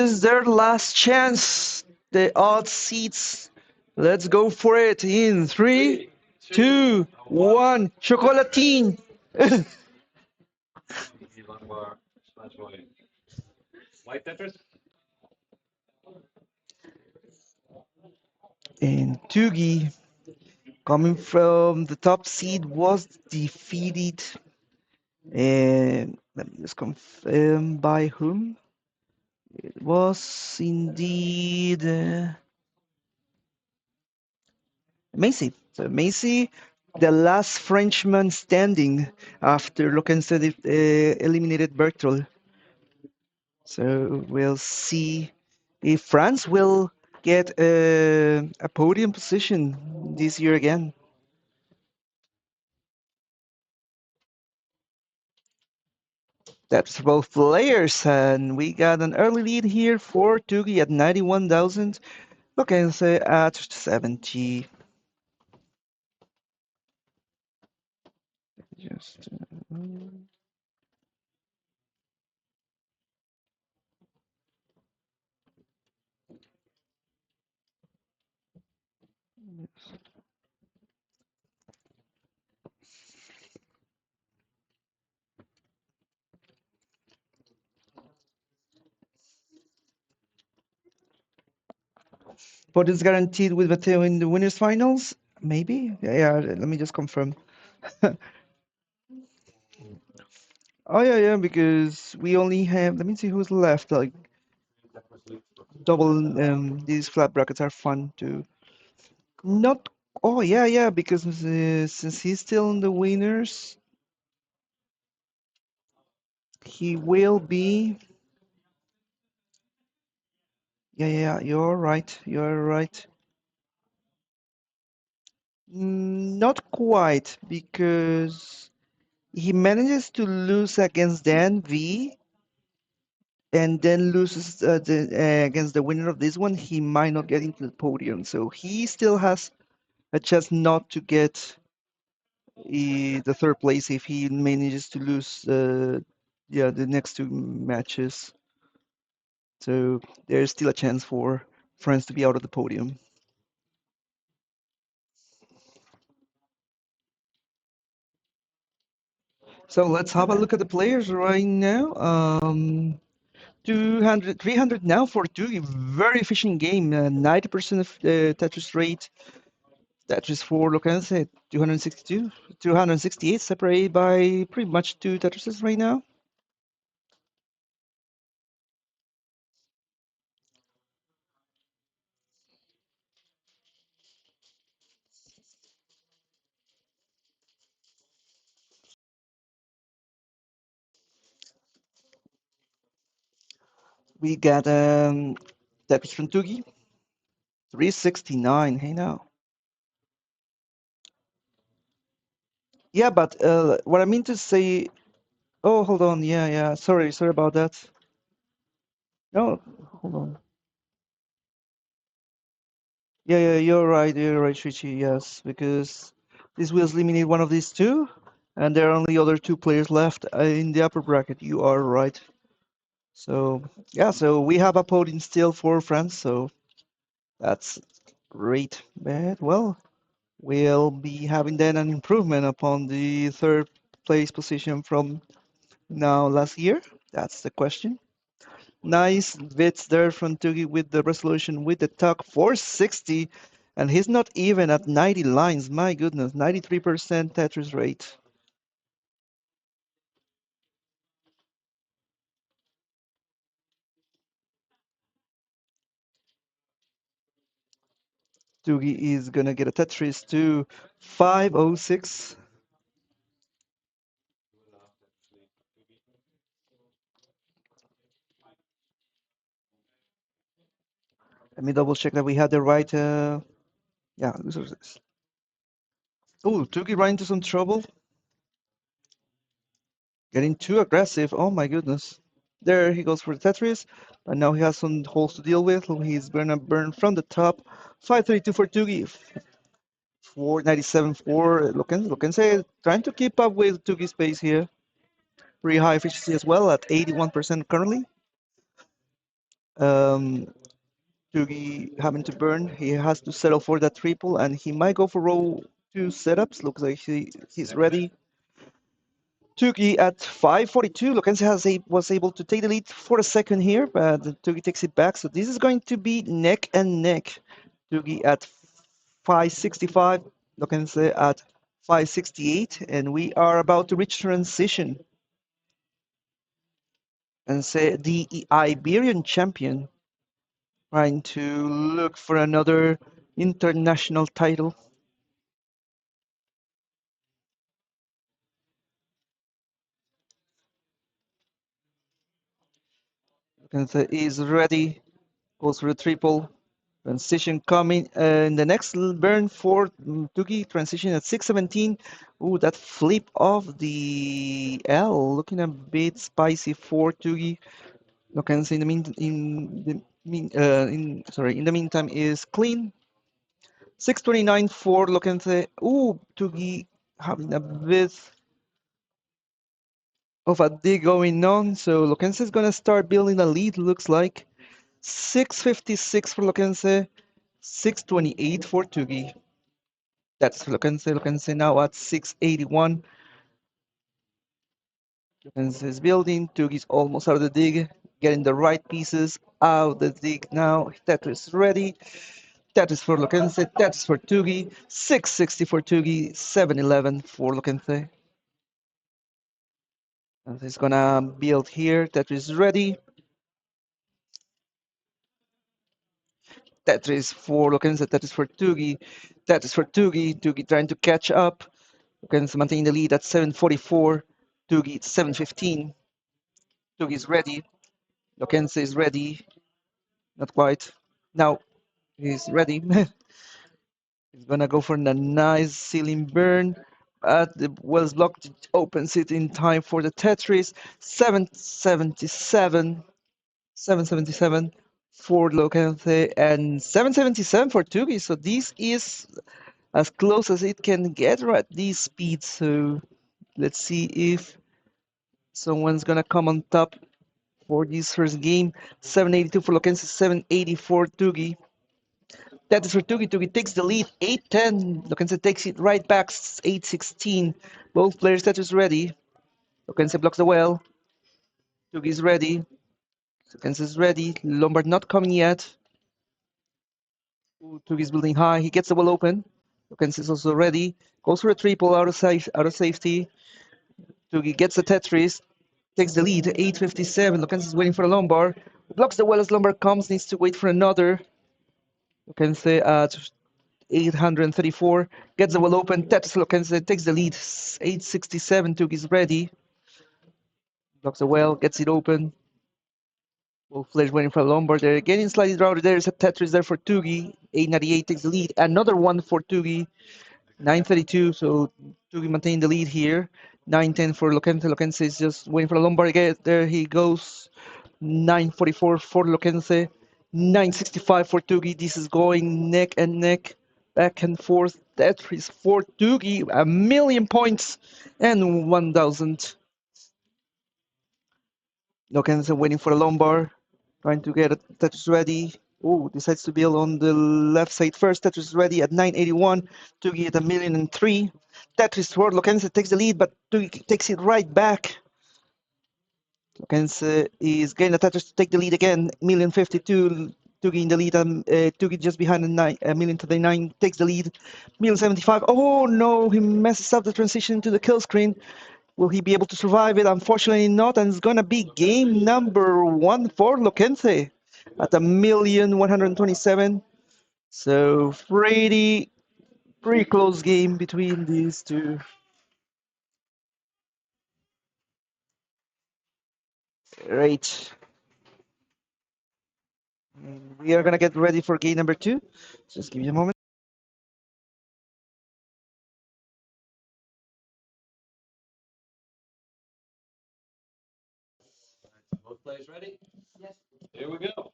is their last chance. The odd seats. Let's go for it in 3, 2, 1. Chocolatine. And Tugi, coming from the top seed, was defeated. And let me just confirm by whom. It was indeed Macy. So Macy, the last Frenchman standing after Lockenstedt eliminated Bertrol. So we'll see if France will get a podium position this year again. That's for both players, and we got an early lead here for Tugi at 91,000. Lockenstedt at 70. Just. But it's guaranteed with Mateo in the winners finals? Maybe? Yeah, let me just confirm. Oh yeah, because we only have, let me see who's left. Like double these flat brackets are fun too. Not oh yeah, because since he's still in the winners, he will be. Yeah, you're right. Not quite, because he manages to lose against Dan V and then loses against the winner of this one. He might not get into the podium, so he still has a chance not to get the third place if he manages to lose the next two matches. So there's still a chance for France to be out of the podium. So let's have a look at the players right now. 200, 300 now for Tugi. Very efficient game. 90% of Tetris rate. Tetris 4, look at it. 262, 268, separated by pretty much two Tetrises right now. We got Tetris from Tugi. 369. Hey now. Yeah, but what I mean to say. Oh, hold on. Yeah. Sorry about that. No, hold on. Yeah, you're right, Shichi. Yes, because this will eliminate one of these two, and there are only other two players left in the upper bracket. You are right. So yeah, so we have a podium still for France. So that's great. But well, we'll be having then an improvement upon the third place position from now last year. That's the question. Nice bits there from Tugi with the resolution with the tuck 460, and he's not even at 90 lines. My goodness, 93% Tetris rate. Tugi is gonna get a Tetris to 506. Let me double check that we had the right. Yeah, this. Oh, Tugi ran into some trouble. Getting too aggressive. Oh my goodness. There he goes for the Tetris, but now he has some holes to deal with. He's gonna burn from the top. 532 for Tugi. 497 for Lukense, trying to keep up with Tugi's pace here. Pretty high efficiency as well at 81% currently. Tugi having to burn. He has to settle for that triple, and he might go for row two setups. Looks like he's ready. Tugi at 542. Lokense was able to take the lead for a second here, but Tugi takes it back. So this is going to be neck and neck. Tugi at 565, Lokense at 568, and we are about to reach transition. And say the Iberian champion trying to look for another international title. Lokense is ready, goes for a triple. Transition coming in the next burn for Tugi. Transition at 617. Ooh, that flip of the L looking a bit spicy for Tugi. Lokense in the meantime is clean. 629 for Lokense. Ooh, Tugi having a bit of a dig going on. So Lokense is gonna start building a lead. Looks like 656 for Lokense. 628 for Tugi. That's Lokense. Lokense now at 681. Lokense is building. Tugi's almost out of the dig. Getting the right pieces out of the dig now. Tetris ready. Tetris for Lokense. Tetris for Tugi. 660 for Tugi. 711 for Lokense. And he's gonna build here. Tetris ready. Tetris for Lokense. Tetris for Tugi. Tetris for Tugi. Tugi trying to catch up. Lokense maintaining the lead at 744. Tugi 715. Tugi is ready. Lokense is ready. Not quite. Now he's ready. He's gonna go for a nice ceiling burn. The Wells block opens it in time for the Tetris. 777. 777 for Lokense and 777 for Tugi. So this is as close as it can get at these speeds. So let's see if someone's gonna come on top for this first game. 782 for Lokense, 784 Tugi. That is for Tugi. Tugi takes the lead, 8-10. Lokense takes it right back, 8-16. Both players status ready. Lokense blocks the well. Tugi is ready. Lokense is ready. Lombard not coming yet. Tugi is building high. He gets the well open. Lokense is also ready. Goes for a triple out of safety. Tugi gets the Tetris. Takes the lead, 8:57. Lokense is waiting for a Lombard. Blocks the well as Lombard comes. Needs to wait for another. Lokense at 834. Gets the well open. Tetris Lokense takes the lead. 867. Tugi is ready. Blocks the well. Gets it open. Both players waiting for a Lombard. They're getting slightly routed. There's a Tetris there for Tugi. 898 takes the lead. Another one for Tugi. 932. So Tugi maintaining the lead here. 910 for Lokense. Lokense is just waiting for a Lombard. There he goes. 944 for Lokense. 965 for Tugi. This is going neck and neck, back and forth. Tetris for Tugi. 1,000,000 points and 1,000. Lokense waiting for a Lombard. Trying to get a Tetris ready. Oh, decides to build on the left side first. Tetris ready at 981. Tugi at 1,000,003. Tetris for Lokense takes the lead, but Tugi takes it right back. Lokense is getting the Tetris to take the lead again. 1,052. Tugi in the lead. Tugi just behind the 1,039 takes the lead. 1,075. Oh no, he messes up the transition to the kill screen. Will he be able to survive it? Unfortunately not, and it's gonna be game number 1 for Lokense at 1,127. So pretty close game between these two. Right. We are gonna get ready for game number 2. Just give me a moment. Both players ready? Yes. Here we go.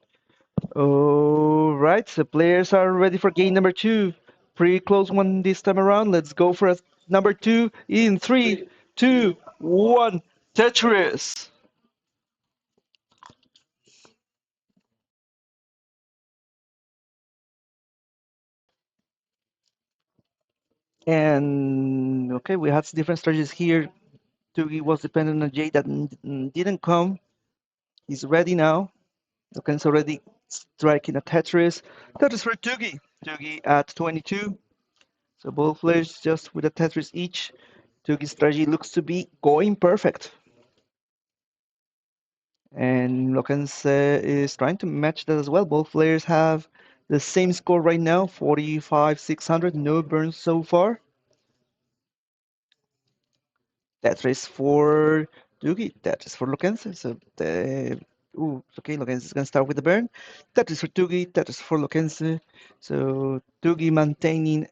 All right, the players are ready for game number 2. Pretty close one this time around. Let's go for a number 2 in 3, 2, 1. Tetris. And okay, we had different strategies here. Tugi was dependent on Jay that didn't come. He's ready now. Loken's already striking a Tetris. Tetris for Tugi. Tugi at 22. So both players just with a Tetris each. Tugi's strategy looks to be going perfect. And Lokens is trying to match that as well. Both players have the same score right now, 45,600. No burns so far. Tetris for Tugi. Tetris for Lokens. So okay, Lokens is gonna start with the burn. Tetris for Tugi. Tetris for Lokens. So Tugi maintaining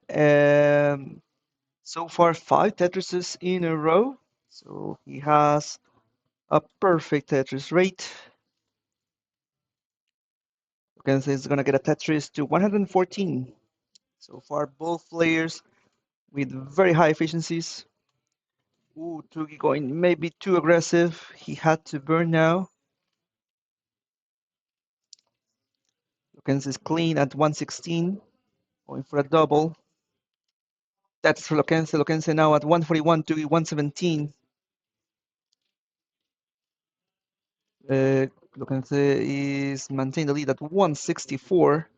so far 5 Tetrises in a row. So he has a perfect Tetris rate. Lokense is gonna get a Tetris to 114. So far, both players with very high efficiencies. Tugi going maybe too aggressive. He had to burn now. Lokense is clean at 116, going for a double. That's for Lokense. Lokense now at 141, Tugi 117. Lokense is maintaining the lead at 164.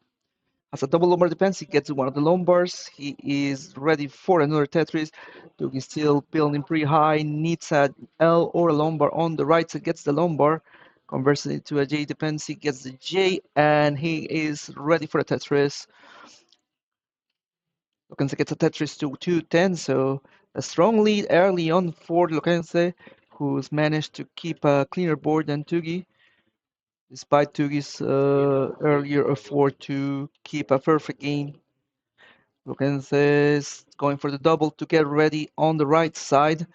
As a double Lombard defense, he gets one of the Lombards. He is ready for another Tetris. Tugi still building pretty high, needs a L or a Lombard on the right, so gets the Lombard. Converts it to a J defense, he gets the J, and he is ready for a Tetris. Lokense gets a Tetris to 210, so a strong lead early on for Lokense, who's managed to keep a cleaner board than Tugi, despite Tugi's earlier effort to keep a perfect game. Lokense is going for the double to get ready on the right side.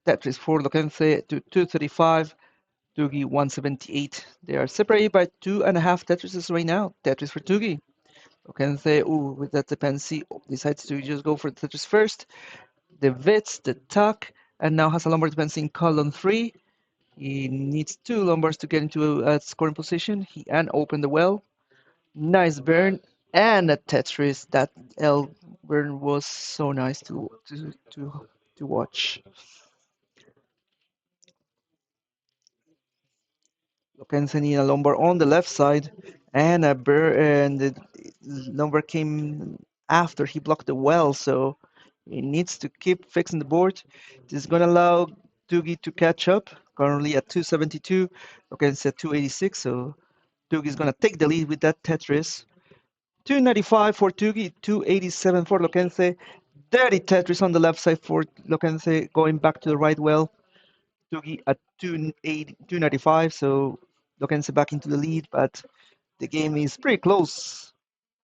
Tetris for Lokense to 235, Tugi 178. They are separated by 2.5 Tetrises right now. Tetris for Tugi. Lokense, with that dependency, decides to just go for the Tetris first. The Vits, the Tuck, and now has a Lombard dependency in column 3. He needs 2 Lombards to get into a scoring position. He and open the well. Nice burn and a Tetris. That L burn was so nice to watch. Lokensen in a Lombard on the left side, and a burn, and the Lombard came after he blocked the well, so he needs to keep fixing the board. This is gonna allow Tugi to catch up. Currently at 272, Lokensen at 286, so Tugi is gonna take the lead with that Tetris. 295 for Tugi, 287 for Lokense. Dirty Tetris on the left side for Lokense, going back to the right well. Tugi at 295, so Lokense back into the lead, but the game is pretty close.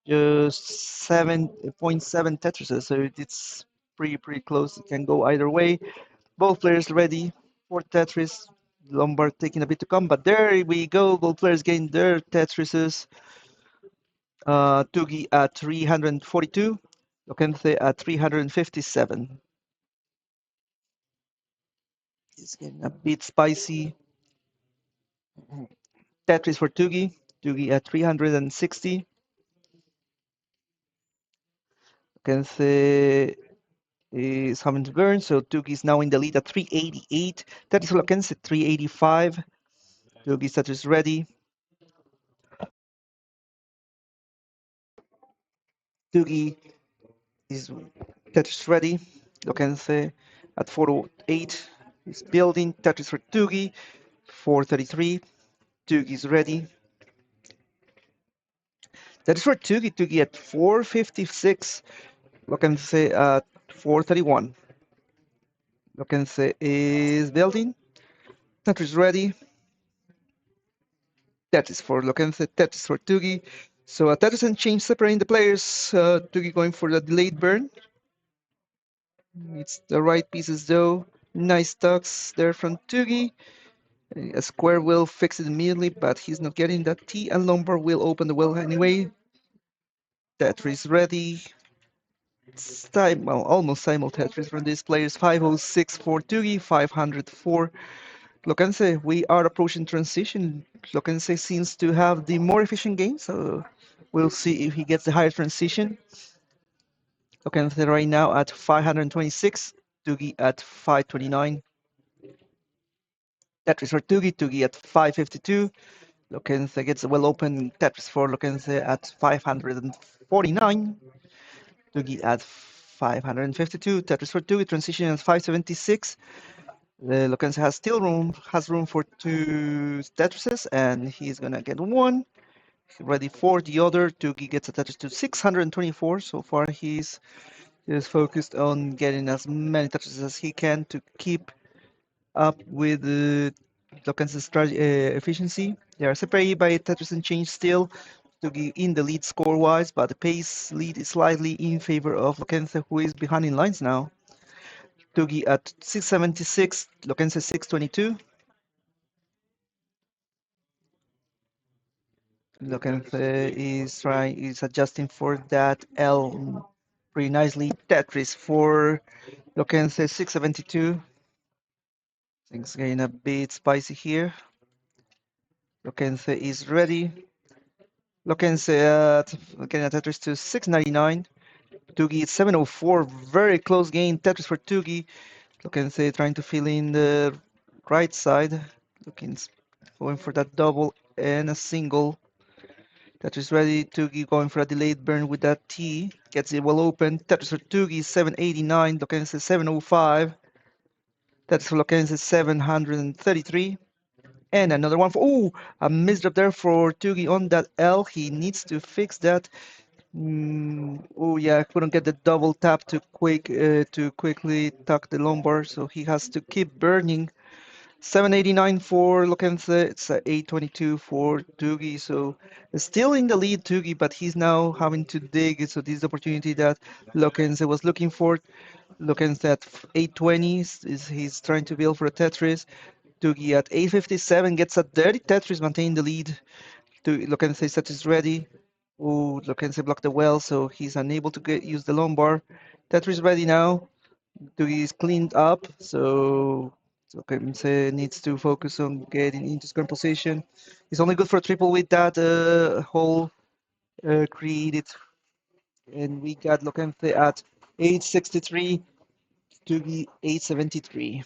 Just 7.7 Tetrises, so it's pretty close. It can go either way. Both players ready for Tetris. Lombard taking a bit to come, but there we go. Both players getting their Tetrises. Tugi at 342, Lokense at 357. It's getting a bit spicy. Tetris for Tugi, Tugi at 360. Lokense is having to burn, so Tugi is now in the lead at 388. Tetris for Lokense 385. Tugi's Tetris ready. Tugi is Tetris ready. Lokense at 408 is building. Tetris for Tugi, 433. Tugi is ready. That is for Tugi. Tugi at 456. Lokense at 431. Lokense is building. Tetris ready. Tetris for Lokense. Tetris for Tugi. So a Tetris and change separating the players. Tugi going for the delayed burn. It's the right pieces though. Nice tucks there from Tugi. A square will fix it immediately, but he's not getting that T, and Lombard will open the well anyway. Tetris ready. Well, almost simultaneous from these players. 506 for Tugi, 504 Lokense. We are approaching transition. Lokense seems to have the more efficient game, so we'll see if he gets the higher transition. Lokense right now at 526, Tugi at 529. Tetris for Tugi, Tugi at 552. Lokense gets a well open Tetris for Lokense at 549. Tugi at 552. Tetris for Tugi, transition at 576. Lokense has room for two Tetrises, and he's gonna get one. Ready for the other. Tugi gets attached to 624. So far, he's focused on getting as many touches as he can to keep up with Loken's strategy, efficiency. They are separated by Tetris and change still. Tugi in the lead score-wise, but the pace lead is slightly in favor of Lokense, who is behind in lines now. Tugi at 676, Lokense 622. Lokense is adjusting for that L pretty nicely. Tetris for Lokense 672. Things getting a bit spicy here. Lokense is ready. Lokense getting a Tetris to 699. Tugi 704. Very close game. Tetris for Tugi. Lokense trying to fill in the right side. Looking going for that double and a single. Tetris ready. Tugi going for a delayed burn with that T. Gets it well open. Tetris for Tugi 789. Lokense 705. Tetris for Lokense 733. And another one for, oh, a misdrop there for Tugi on that L. He needs to fix that. Oh yeah, couldn't get the double tap to quickly tuck the lumbar, so he has to keep burning. 789 for Lokense, it's 822 for Tugi, so still in the lead Tugi, but he's now having to dig, so this is the opportunity that Lokense was looking for. Lokense at 820 is he's trying to build for a Tetris. Tugi at 857 gets a dirty Tetris, maintaining the lead. Lokense Tetris ready. Oh, Lokense blocked the well, so he's unable to use the lumbar. Tetris ready now. Tugi is cleaned up, so Lokense needs to focus on getting into square position. It's only good for a triple with that hole created. And we got Lokense at 863. Tugi 873.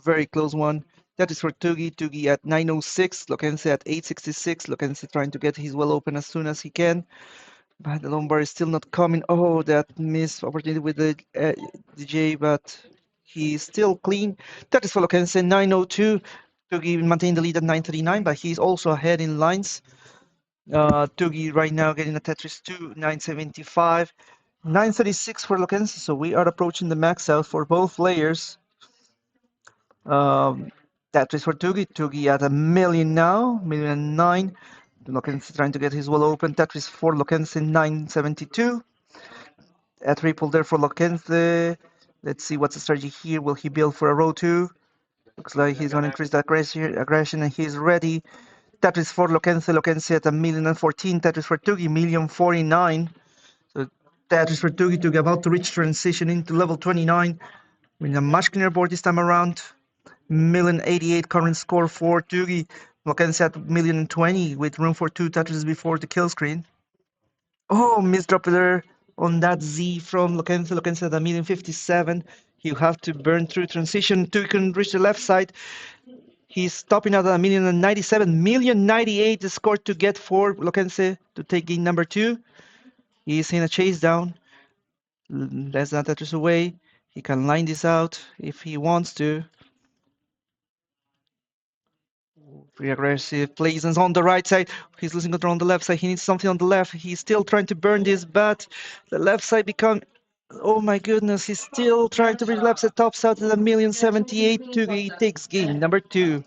Very close one. That is for Tugi. Tugi at 906. Lokense at 866. Lokense trying to get his well open as soon as he can. But the lumbar is still not coming. Oh, that missed opportunity with the J, but he's still clean. That is for Lokense 902. Tugi maintain the lead at 939, but he's also ahead in lines. Tugi right now getting a Tetris 2, 975. 936 for Lokense, so we are approaching the max out for both players. Tetris for Tugi. Tugi at 1,000,000 now, 1,000,009. Lokense trying to get his well open. Tetris for Lokense 972. A triple there for Lokense. Let's see what's the strategy here. Will he build for a row 2? Looks like he's going to increase the aggression and he's ready. Tetris for Lokense. Lokense at 1,014. Tetris for Tugi, 1,049. So Tetris for Tugi. Tugi about to reach transition into level 29. With a much cleaner board this time around. 1,088 current score for Tugi. Lokense at 1,020 with room for 2 touches before the kill screen. Oh, misdrop there on that Z from Lokense. Lokense at 1,057. He'll have to burn through transition. Tugi can reach the left side. He's stopping at 1,097. 1,098 the score to get for Lokense to take game number 2. He's in a chase down. Less than Tetris away. He can line this out if he wants to. Pretty aggressive plays on the right side. He's losing control on the left side. He needs something on the left. He's still trying to burn this, but the left side become. Oh my goodness, he's still trying to reach left side, tops out at 1,078. Tugi takes game number 2.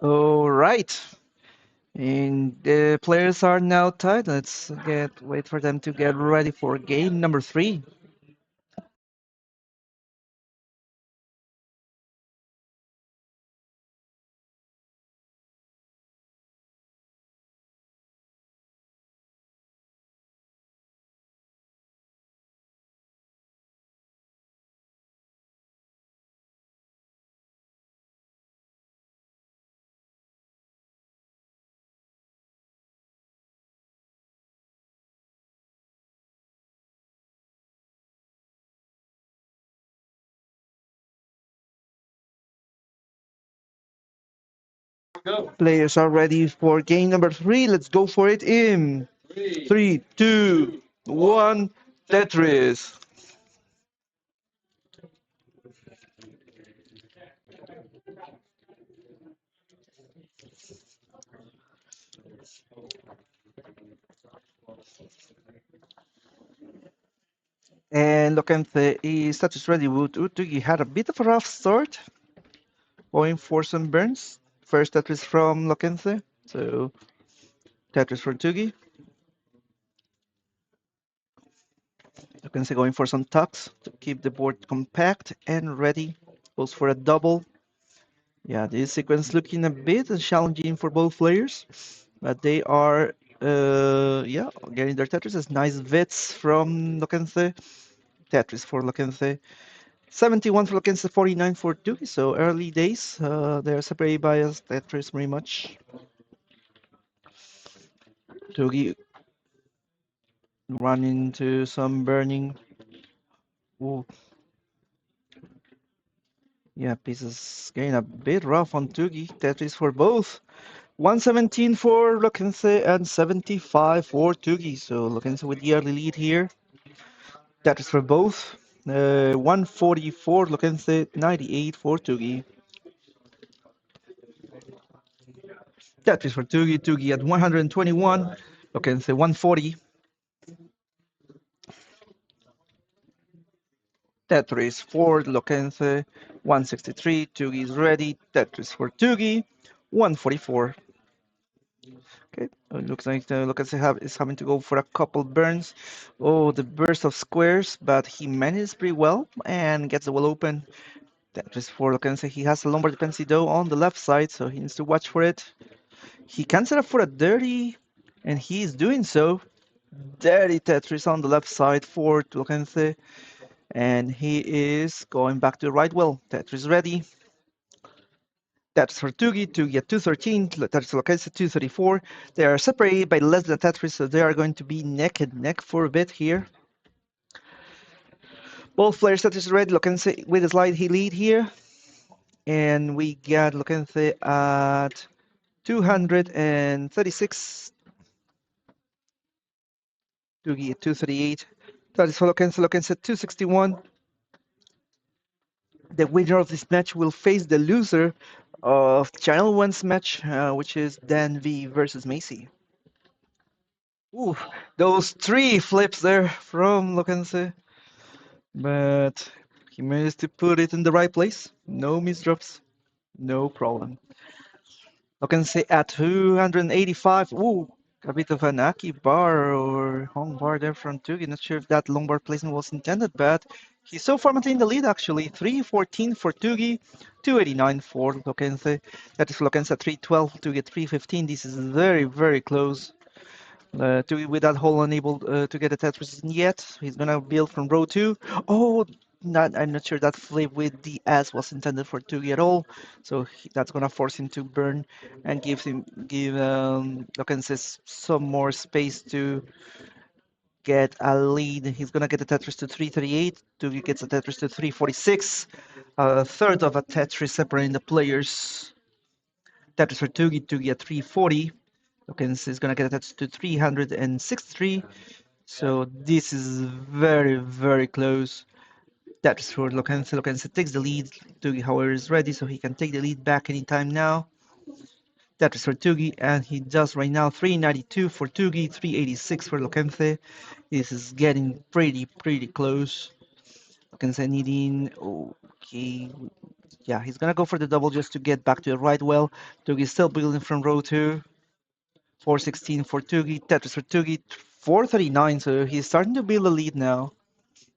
All right. And the players are now tied. Let's wait for them to get ready for game number 3. Players are ready for game number 3. Let's go for it in 3, 2, 1, Tetris. And Lokente is Tetris ready. Tugi had a bit of a rough start, going for some burns. First Tetris from Lokente, so Tetris for Tugi. Lokente going for some tucks to keep the board compact and ready. Goes for a double. Yeah, this sequence looking a bit challenging for both players, but they are, yeah, getting their Tetris. Nice vits from Lokente. Tetris for Lokente. 71 for Lokente, 49 for Tugi. So early days, they're separated by a Tetris very much. Tugi run into some burning. Ooh. Yeah, pieces getting a bit rough on Tugi. Tetris for both. 117 for Lokente and 75 for Tugi. So Lokente with the early lead here. Tetris for both. 144 Lokente, 98 for Tugi. Tetris for Tugi. Tugi at 121. Lokente 140. Tetris for Lokente 163. Tugi is ready. Tetris for Tugi 144. Okay, looks like Lokente is having to go for a couple burns. Oh, the burst of squares, but he manages pretty well and gets the wall open. Tetris for Lokente. He has a lumbar dependency though on the left side, so he needs to watch for it. He can set up for a dirty, and he is doing so. Dirty Tetris on the left side for Lokente, and he is going back to the right well. Tetris ready. Tetris for Tugi. Tugi at 213. Tetris for Lokente 234. They are separated by less than Tetris, so they are going to be neck and neck for a bit here. Both players Tetris ready. Lokente with a slide he lead here, and we get Lokente at 236. Tugi at 238. That is for Lokente. Lokente at 261. The winner of this match will face the loser of Channel 1's match, which is Dan V versus Macy. Ooh, those 3 flips there from Lokente. But he managed to put it in the right place. No misdrops. No problem. Lokente at 285. Ooh, a bit of an Aki bar or home bar there from Tugi. Not sure if that long bar placement was intended, but he's so far maintaining the lead actually. 314 for Tugi, 289 for Lokente. That is Lokente at 312, Tugi at 315. This is very, very close. Tugi with that hole unable to get a Tetris yet. He's gonna build from row 2. Oh, I'm not sure that flip with the S was intended for Tugi at all. So that's gonna force him to burn and give Lokente some more space to get a lead. He's gonna get a Tetris to 338. Tugi gets a Tetris to 346. A third of a Tetris separating the players. Tetris for Tugi. Tugi at 340. Lokente is gonna get a Tetris to 363. So this is very, very close. That's for Lokente. Lokente takes the lead. Tugi, however, is ready, so he can take the lead back anytime now. That is for Tugi, and he does right now 392 for Tugi, 386 for Lokente. This is getting pretty, pretty close. Lokente needing, okay, yeah, he's gonna go for the double just to get back to the right well. Tugi still building from row 2. 416 for Tugi, Tetris for Tugi, 439, so he's starting to build a lead now.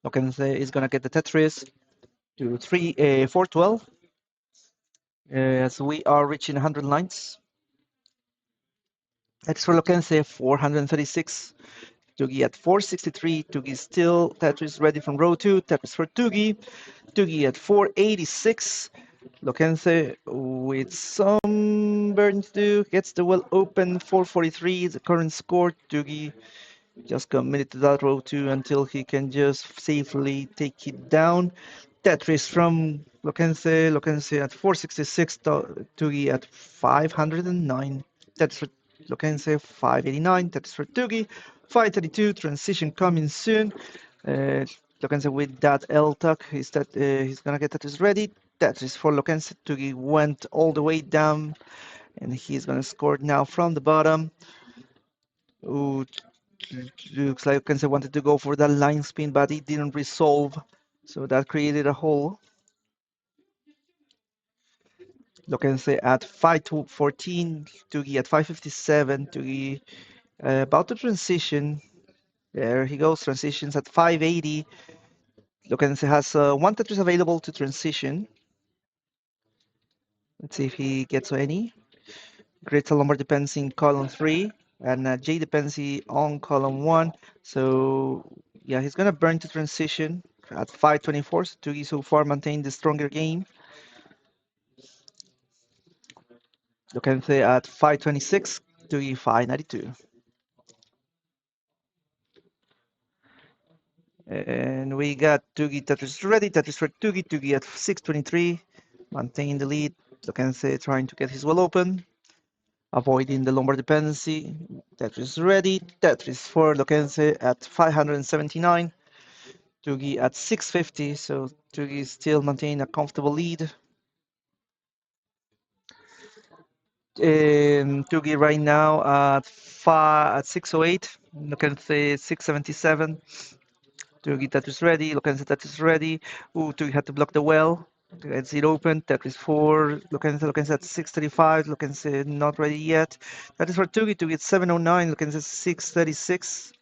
Lokente is gonna get the Tetris to 412 as we are reaching 100 lines. That's for Lokente 436. Tugi at 463. Tugi still Tetris ready from row 2. Tetris for Tugi. Tugi at 486. Lokente with some burns to gets the well open. 443 is the current score. Tugi just committed to that row 2 until he can just safely take it down. Tetris from Lokense at 466, Tugi at 509. Tetris for Lokense 589, Tetris for Tugi 532. Transition coming soon. Lokense with that L tuck, he's gonna get Tetris ready. Tetris for Lokense. Tugi went all the way down, and he's gonna score now from the bottom. Ooh, looks like Lokense wanted to go for that line spin, but it didn't resolve, so that created a hole. Lokense at 514, Tugi at 557, Tugi about to transition. There he goes, transitions at 580. Lokense has one Tetris available to transition. Let's see if he gets any. Great lumbar dependency in column 3 and J dependency on column 1. So yeah, he's gonna burn to transition at 524. So Tugi so far maintained the stronger game. Lokense at 526, Tugi 592. And we got Tugi Tetris ready. Tetris for Tugi. Tugi at 623, maintaining the lead. Lokense trying to get his well open, avoiding the lumbar dependency. Tetris ready. Tetris for Lokense at 579. Tugi at 650. So Tugi is still maintaining a comfortable lead. Tugi right now at 608. Lokense 677. Tugi Tetris ready. Lokense Tetris ready. Ooh, Tugi had to block the well. Gets it open. Tetris 4. Lokense at 635. Lokense not ready yet. That is for Tugi. Tugi at 709. Lokense 636.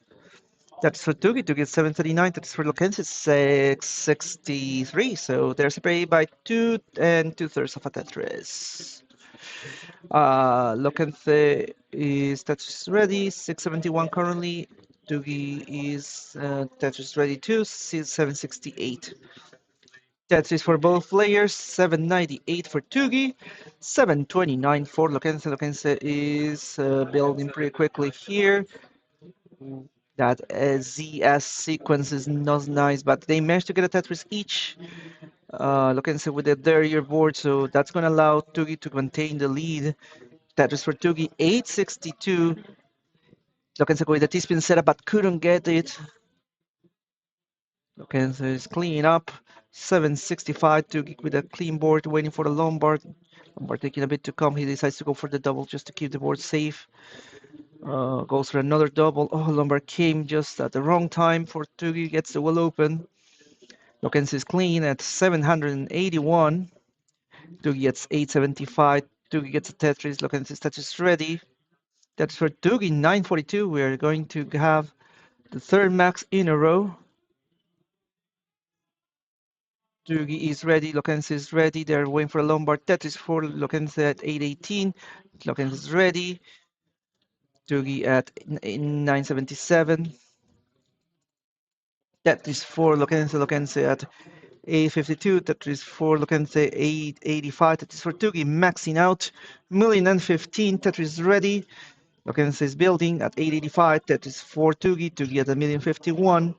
That's for Tugi. Tugi at 739. That's for Lokense 663. So there's a pay by 2 and 2/3 of a Tetris. Lokense is Tetris ready. 671 currently. Tugi is Tetris ready too. 768. Tetris for both players. 798 for Tugi. 729 for Lokense. Lokense is building pretty quickly here. That ZS sequence is not nice, but they managed to get a Tetris each. Lokense with a dirtier board, so that's going to allow Tugi to maintain the lead. Tetris for Tugi, 862. Lokense with a T-spin setup, but couldn't get it. Lokense is cleaning up. 765, Tugi with a clean board, waiting for the Lombard. Lombard taking a bit to come. He decides to go for the double just to keep the board safe. Goes for another double. Oh, Lombard came just at the wrong time for Tugi. Gets the well open. Lokense is clean at 781. Tugi gets 875. Tugi gets a Tetris. Lokense's Tetris ready. That's for Tugi 942. We're going to have the third max in a row. Tugi is ready. Lokense is ready. They're waiting for a Lombard. Tetris for Lokense at 818. Lokense is ready. Tugi at 977. Tetris for Lokense at 852. Tetris for Lokense 885. Tetris for Tugi maxing out. 1,015,000. Tetris ready. Lokense is building at 885. Tetris for Tugi. Tugi at 1,051,000.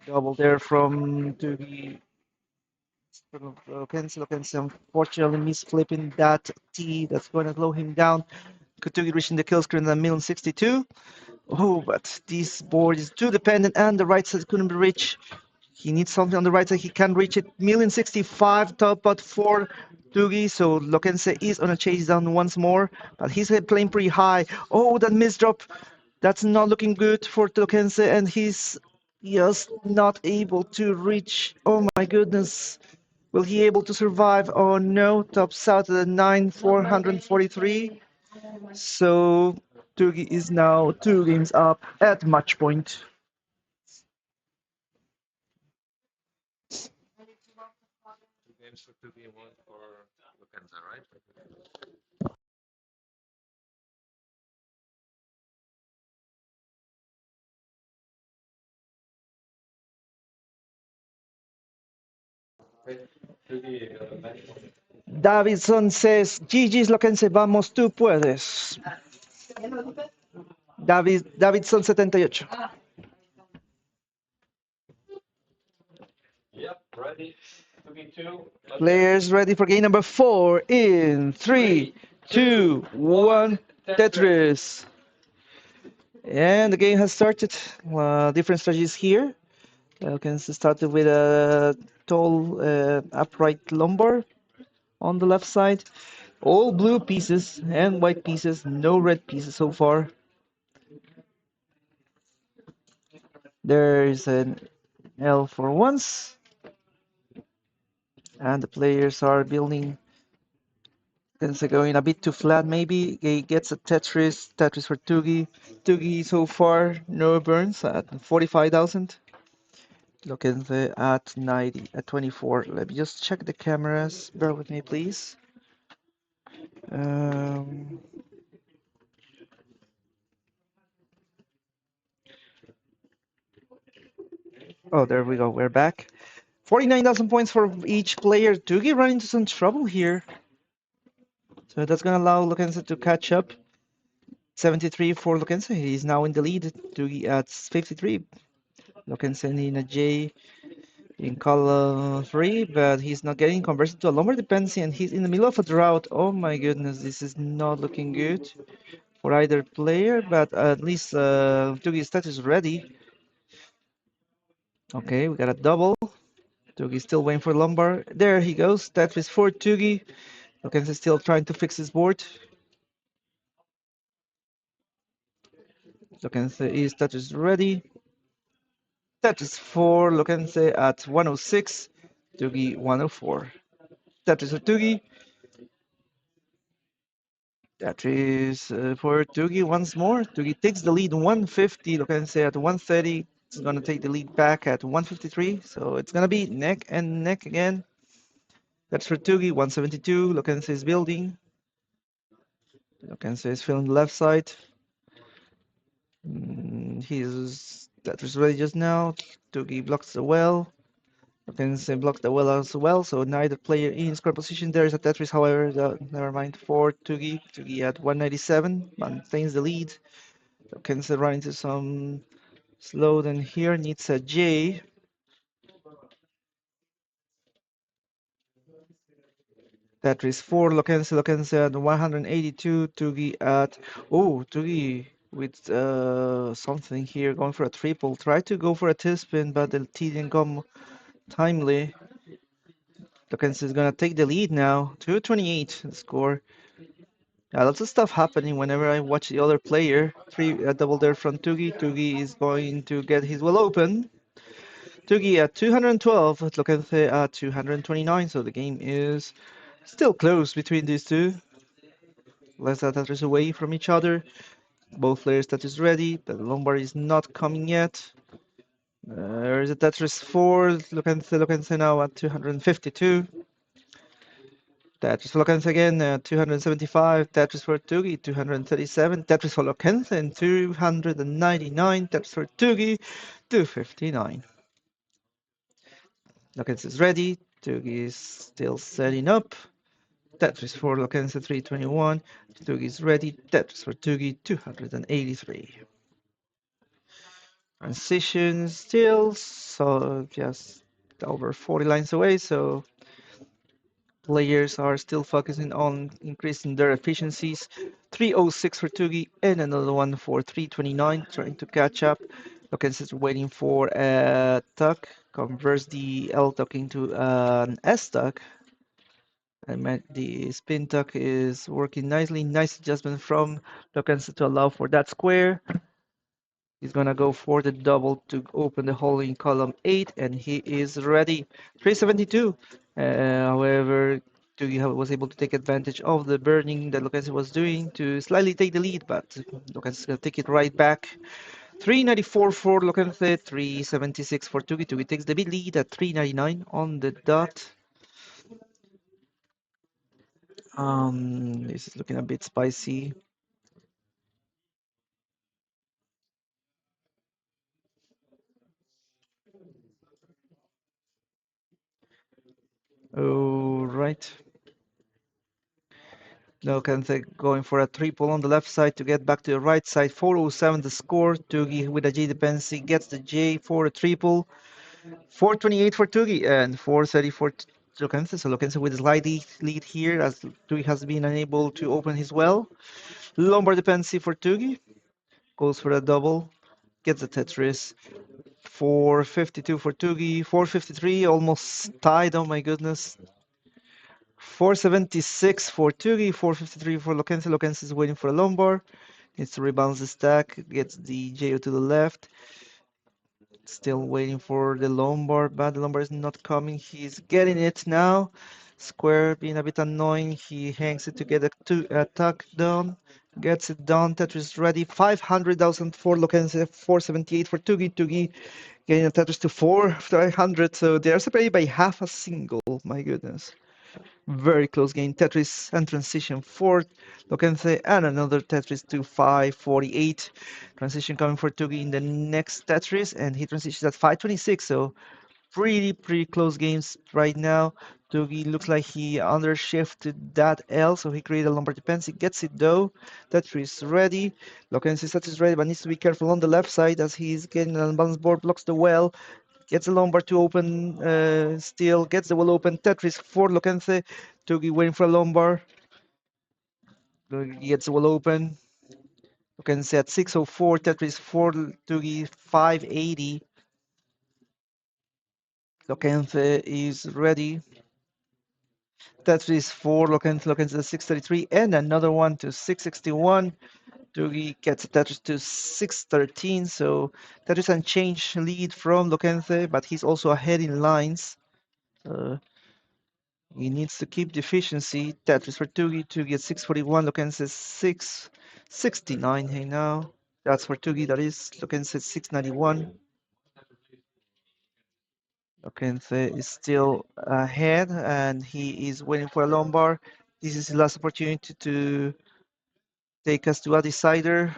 Double there from Tugi. Lokense unfortunately misflipping that T. That's going to slow him down. Tugi reaching the kill screen at 1,062,000. Oh, but this board is too dependent, and the right side couldn't be reached. He needs something on the right side. He can reach it. 1,065,000 top pot for Tugi. So Lokense is on a chase down once more, but he's playing pretty high. Oh, that misdrop. That's not looking good for Lokense, and he's just not able to reach. Oh my goodness. Will he able to survive? Oh no, tops out at the 9,443. So Tugi is now 2 games up at match point. Davidson says, GG's Lokense, vamos, tú puedes. Davidson 78. Players ready for game number 4 in 3, 2, 1, Tetris. And the game has started. Different strategies here. You can start with a tall upright lumber on the left side. All blue pieces and white pieces, no red pieces so far. There's an L for once. And the players are building. Things are going a bit too flat maybe. He gets a Tetris. Tetris for Tugi. Tugi so far, no burns at 45,000. Looking at 90, at 24. Let me just check the cameras. Bear with me, please. Um, oh, there we go. We're back. 49,000 points for each player. Tugi running into some trouble here. So that's going to allow Lukense to catch up. 73 for Lukense. He's now in the lead. Tugi at 53. Lukense in a J in column 3, but he's not getting converted to a lumber dependency, and he's in the middle of a drought. Oh my goodness, this is not looking good for either player, but at least Tugi's status is ready. Okay, we got a double. Tugi's still waiting for lumber. There he goes. Tetris for Tugi. Lukense still trying to fix his board. Lukense is Tetris ready. Tetris 4, Lukense at 106. Tugi 104. Tetris for Tugi. Tetris for Tugi once more. Tugi takes the lead 150. Lukense at 130. It's going to take the lead back at 153. So it's going to be neck and neck again. That's for Tugi 172. Lukense is building. Lukense is filling the left side. He's Tetris ready just now. Tugi blocks the well. Lukense blocks the well as well. So neither player in square position. There is a Tetris, however, never mind for Tugi. Tugi at 197 maintains the lead. Lukense run into some slow then here, needs a J. Tetris 4, Lukense at 182, Tugi at, oh, Tugi with something here, going for a triple. Try to go for a T-spin, but the T didn't come timely. Lukense is gonna take the lead now, 228 the score. Yeah, lots of stuff happening whenever I watch the other player. A double there from Tugi. Tugi is going to get his well open. Tugi at 212, Lukense at 229, so the game is still close between these two. Less than Tetris away from each other. Both players Tetris ready. The Lombard is not coming yet. There's a Tetris 4. Lukense now at 252. Tetris for Lukense again, 275. Tetris for Tugi, 237. Tetris for Lukense, and 299. Tetris for Tugi, 259. Lukense is ready. Tugi is still setting up. Tetris for Lukense 321. Tugi is ready. Tetris for Tugi 283. Transition still, so just over 40 lines away, so players are still focusing on increasing their efficiencies. 306 for Tugi and another one for 329, trying to catch up. Lukense is waiting for a tuck, converts the L tuck into an S tuck. And the spin tuck is working nicely. Nice adjustment from Lukense to allow for that square. He's gonna go for the double to open the hole in column 8, and he is ready. 372. However, Tugi was able to take advantage of the burning that Lukense was doing to slightly take the lead, but Lukense is gonna take it right back. 394 for Lukense, 376 for Tugi. Tugi takes the big lead at 399 on the dot. This is looking a bit spicy. Oh, right. Lukense going for a triple on the left side to get back to the right side. 407 the score. Tugi with a J dependency gets the J for a triple. 428 for Tugi and 430 for Lokense. So Lokense with a slight lead here as Tugi has been unable to open his well. Lombard dependency for Tugi. Goes for a double. Gets the Tetris. 452 for Tugi. 453, almost tied. Oh my goodness. 476 for Tugi. 453 for Lokense. Lokense is waiting for a Lombard. Needs to rebalance the stack. Gets the JO to the left. Still waiting for the Lombard, but the Lombard is not coming. He's getting it now. Square being a bit annoying. He hangs it to get a tuck done. Gets it done. Tetris ready. 500,000 for Lokense. 478 for Tugi. Tugi getting a Tetris to 400. So they are separated by half a single. My goodness. Very close game. Tetris and transition for Lokense and another Tetris to 548. Transition coming for Tugi in the next Tetris, and he transitions at 526. So pretty close games right now. Tugi looks like he undershifted that L, so he created a Lombard dependency. Gets it though. Tetris ready. Lokense Tetris ready, but needs to be careful on the left side as he's getting an unbalanced board, blocks the well. Gets the Lombard to open, still gets the well open. Tetris for Lokense. Tugi waiting for a Lombard. Gets the well open. Lokense at 604. Tetris for Tugi 580. Lokense is ready. Tetris for Lokense. Lokense at 633. And another one to 661. Tugi gets a Tetris to 613. So Tetris unchanged lead from Lokense, but he's also ahead in lines. He needs to keep the efficiency. Tetris for Tugi. Tugi at 641. Lokense 669. Hey now. That's for Tugi. That is. Lokense 691. Lokense is still ahead and he is waiting for a Lombard. This is his last opportunity to take us to a decider.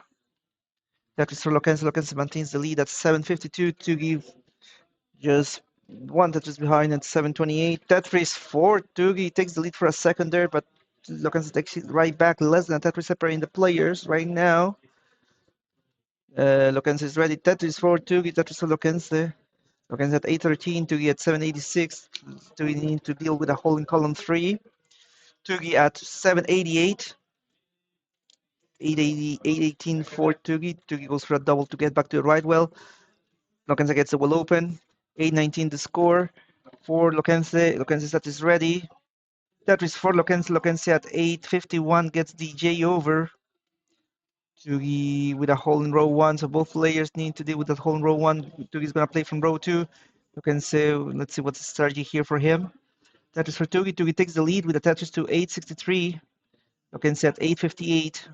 Tetris for Lokense. Lokense maintains the lead at 752. Tugi just one Tetris behind at 728. Tetris for Tugi takes the lead for a second there, but Lokense takes it right back, less than a Tetris separating the players right now. Lokense is ready. Tetris for Tugi, Tetris for Lokense. Lokense at 813, Tugi at 786. Tugi need to deal with a hole in column 3. Tugi at 788. 818 for Tugi. Tugi goes for a double to get back to the right well. Lokense gets the well open. 819 the score for Lokense. Lokense set is ready. Tetris for Lokense. Lokense at 851 gets the J over. Tugi with a hole in row 1, so both players need to deal with that hole in row 1. Tugi's gonna play from row 2. Lokense, let's see what's the strategy here for him. Tetris for Tugi. Tugi takes the lead with a Tetris to 863. Lokense at 858.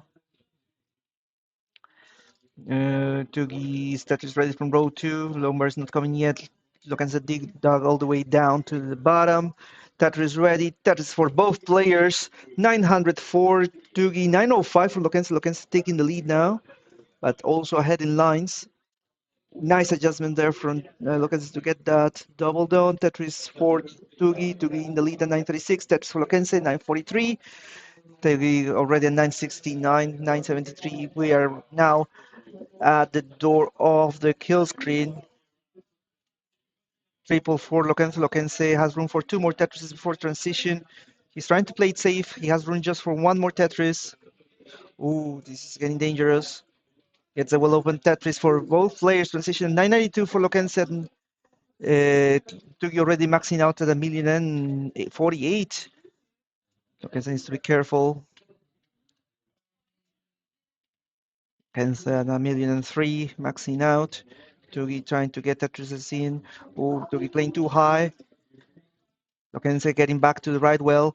Tugi's Tetris ready from row 2. Lombard's not coming yet. Lokense dug all the way down to the bottom. Tetris ready. Tetris for both players. 904 Tugi. 905 for Lokense. Lokense taking the lead now, but also ahead in lines. Nice adjustment there from Lokense to get that double down. Tetris for Tugi. Tugi in the lead at 936. Tetris for Lokense 943. Tugi already at 969, 973. We are now at the door of the kill screen. Triple for Lokense. Lokense has room for 2 more Tetrises before transition. He's trying to play it safe. He has room just for 1 more Tetris. Ooh, this is getting dangerous. Gets a well-open Tetris for both players. Transition 992 for Lokense. Tugi already maxing out at 1,048,000. Lokense needs to be careful. Hence at 1,003,000 maxing out. Tugi trying to get Tetrises in. Oh, Tugi playing too high. Lokense getting back to the right well.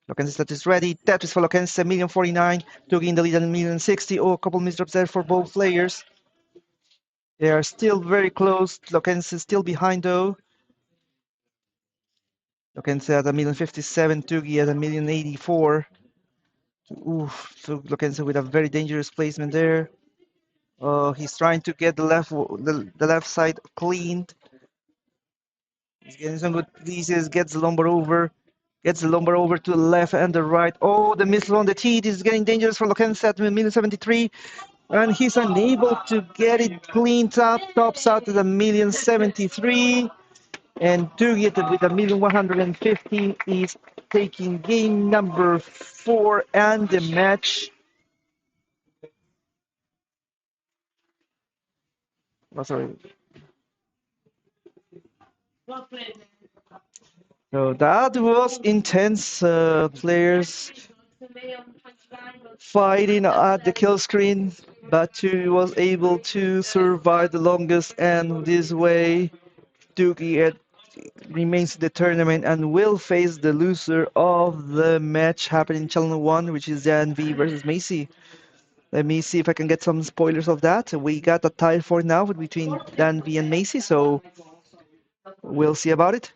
Lokense Tetris ready. Tetris for Lokense, 1,049,000. Tugi in the lead at 1,060,000. Oh, a couple misdrops there for both players. They are still very close. Lokense is still behind though. Lokense at 1,057,000. Tugi at 1,084,000. Oof, so Lokense with a very dangerous placement there. He's trying to get the left side cleaned. He's getting some good pieces, gets the Lombard over. Gets the Lombard over to the left and the right. Oh, the missile on the teeth is getting dangerous for Lokense at 1,073,000. And he's unable to get it cleaned up. Tops out at 1,073,000. And Tugi with 1,150,000 is taking game number 4 and the match. Oh, sorry. So that was intense. Players fighting at the kill screen, but Tugi was able to survive the longest, and this way Tugi remains in the tournament and will face the loser of the match happening in Channel 1, which is Dan V versus Macy. Let me see if I can get some spoilers of that. We got a tie for now between Dan V and Macy, so we'll see about it.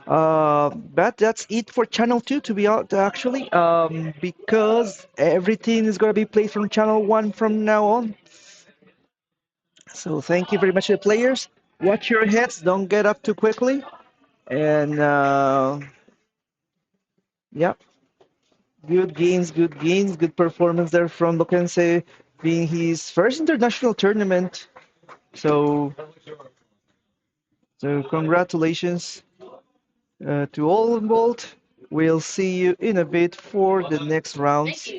But that's it for Channel 2, to be out actually, because everything is going to be played from Channel 1 from now on. So thank you very much to the players. Watch your heads, don't get up too quickly. And yeah, good gains, good performance there from Lokense, being his first international tournament. So, so congratulations to all involved. We'll see you in a bit for the next rounds.